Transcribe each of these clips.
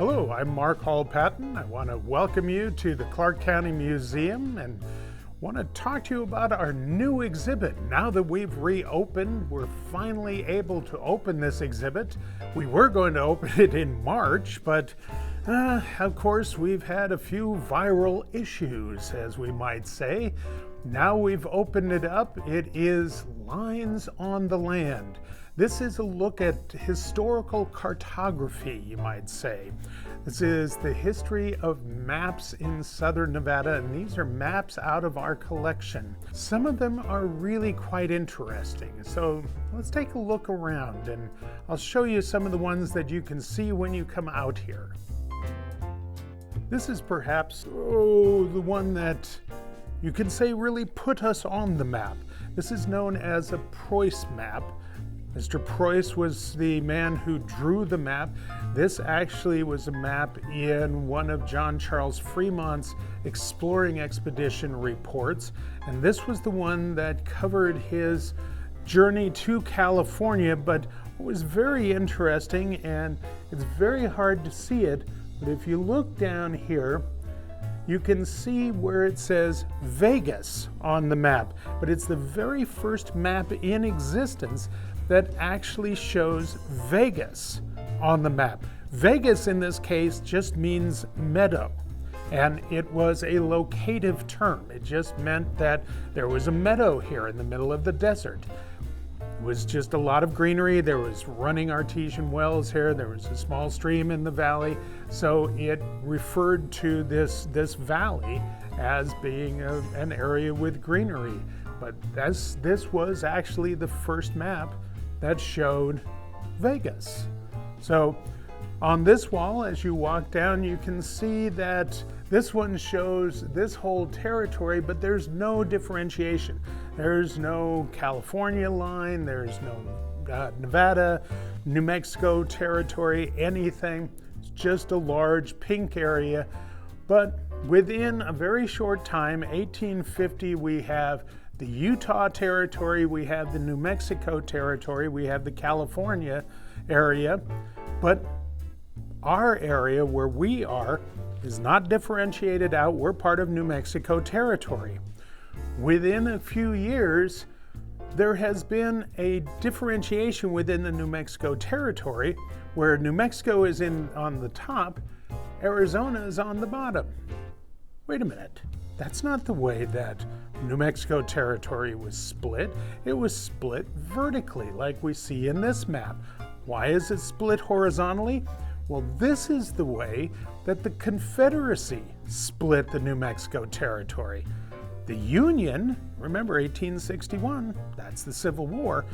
Hello, I'm Mark Hall-Patton. I want to welcome you to the Clark County Museum and want to talk to you about our new exhibit. Now that we've reopened, we're finally able to open this exhibit. We were going to open it in March, but of course we've had a few viral issues, as we might say. Now we've opened it up. It is Lines on the Land. This is a look at historical cartography, you might say. This is the history of maps in southern Nevada, and these are maps out of our collection. Some of them are really quite interesting, so let's take a look around, and I'll show you some of the ones that you can see when you come out here. This is perhaps, the one that you can say really put us on the map. This is known as a Preuss map. Mr. Preuss was the man who drew the map. This actually was a map in one of John Charles Fremont's exploring expedition reports, and this was the one that covered his journey to California. But it was very interesting, and it's very hard to see it, but if you look down here, you can see where it says Vegas on the map, but it's the very first map in existence that actually shows Vegas on the map. Vegas in this case just means meadow, and it was a locative term. It just meant that there was a meadow here in the middle of the desert. It was just a lot of greenery. There was running artesian wells here. There was a small stream in the valley. So it referred to this valley as being an area with greenery. But this was actually the first map that showed Vegas. So on this wall, as you walk down, you can see that this one shows this whole territory, but there's no differentiation. There's no California line, there's no Nevada, New Mexico territory, anything. It's just a large pink area. But within a very short time, 1850, we have the Utah territory, we have the New Mexico territory, we have the California area, but our area where we are is not differentiated out. We're part of New Mexico territory. Within a few years, there has been a differentiation within the New Mexico territory where New Mexico is on the top, Arizona is on the bottom. Wait a minute. That's not the way that New Mexico territory was split. It was split vertically, like we see in this map. Why is it split horizontally? Well, this is the way that the Confederacy split the New Mexico territory. The Union, remember 1861, that's the Civil War.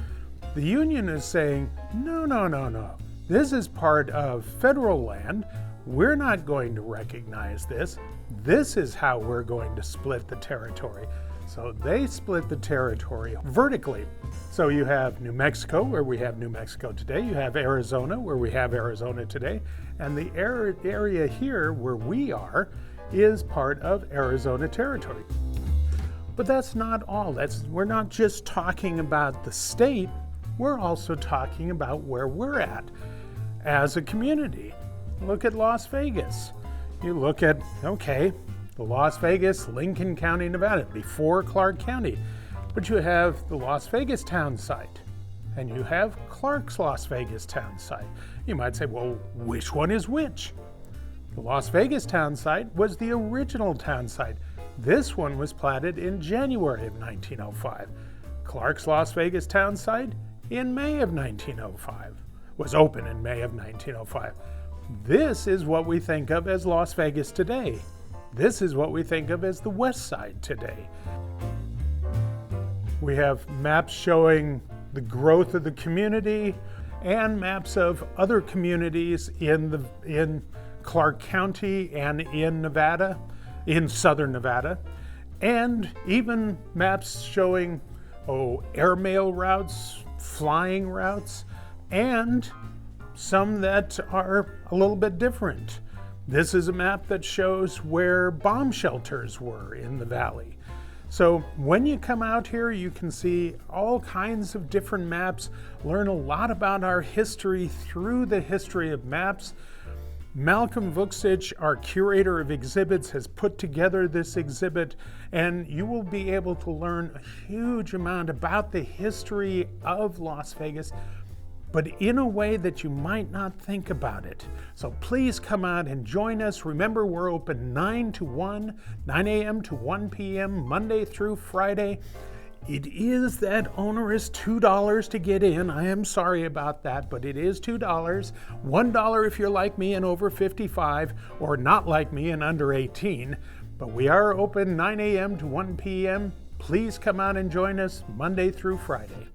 The Union is saying, no. This is part of federal land. We're not going to recognize this. This is how we're going to split the territory. So they split the territory vertically. So you have New Mexico, where we have New Mexico today. You have Arizona, where we have Arizona today. And the area here where we are is part of Arizona territory. But that's not all. We're not just talking about the state. We're also talking about where we're at as a community. Look at Las Vegas. You look at, the Las Vegas, Lincoln County, Nevada, before Clark County. But you have the Las Vegas town site, and you have Clark's Las Vegas town site. You might say, well, which one is which? The Las Vegas town site was the original town site. This one was platted in January of 1905. Clark's Las Vegas town site in May of 1905, was open in May of 1905. This is what we think of as Las Vegas today. This is what we think of as the West Side today. We have maps showing the growth of the community and maps of other communities in Clark County and in Nevada, in southern Nevada, and even maps showing airmail routes, flying routes, and some that are a little bit different. This is a map that shows where bomb shelters were in the valley. So when you come out here, you can see all kinds of different maps, learn a lot about our history through the history of maps. Malcolm Vuksich, our curator of exhibits, has put together this exhibit, and you will be able to learn a huge amount about the history of Las Vegas, but in a way that you might not think about it. So please come out and join us. Remember, we're open 9 a.m. to 1 p.m., Monday through Friday. It is that onerous $2 to get in. I am sorry about that, but it is $2. $1 if you're like me and over 55, or not like me and under 18. But we are open 9 a.m. to 1 p.m. Please come out and join us Monday through Friday.